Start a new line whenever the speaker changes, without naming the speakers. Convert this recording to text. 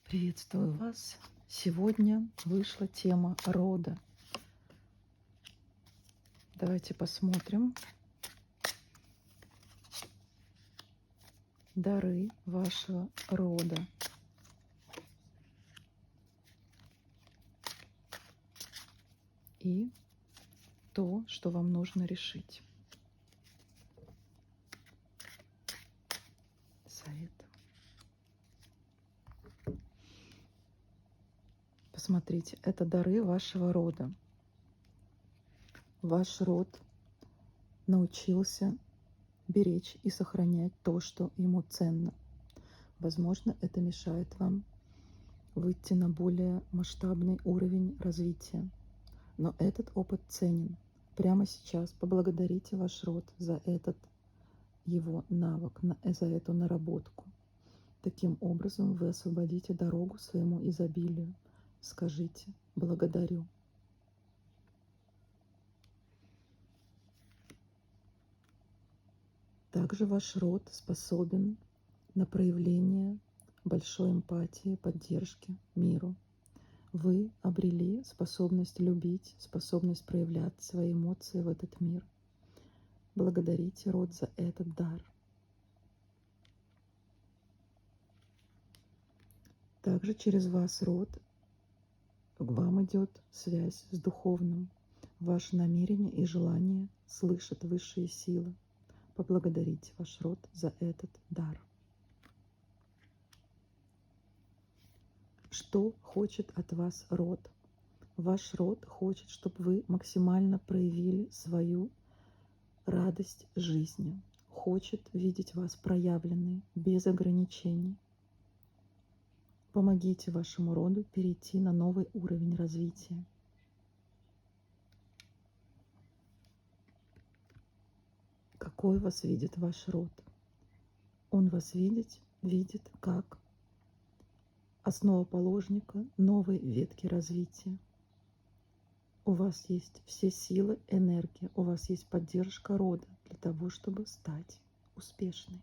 Приветствую вас! Сегодня вышла тема рода. Давайте посмотрим дары вашего рода. И то, что вам нужно решить. Совет. Посмотрите, это дары вашего рода. Ваш род научился беречь и сохранять то, что ему ценно. Возможно, это мешает вам выйти на более масштабный уровень развития. Но этот опыт ценен. Прямо сейчас поблагодарите ваш род за этот его навык, за эту наработку. Таким образом вы освободите дорогу своему изобилию. Скажите: благодарю. Также ваш род способен на проявление большой эмпатии, поддержки миру. Вы обрели способность любить, способность проявлять свои эмоции в этот мир. Благодарите род за этот дар. Также через вас, род, к вам идет связь с духовным. Ваше намерение и желание слышат высшие силы. Поблагодарите ваш род за этот дар. Что хочет от вас род? Ваш род хочет, чтобы вы максимально проявили свою радость жизни. Хочет видеть вас проявленной, без ограничений. Помогите вашему роду перейти на новый уровень развития. Какой вас видит ваш род? Он вас видит как основоположника новой ветки развития. У вас есть все силы, энергия, у вас есть поддержка рода для того, чтобы стать успешной.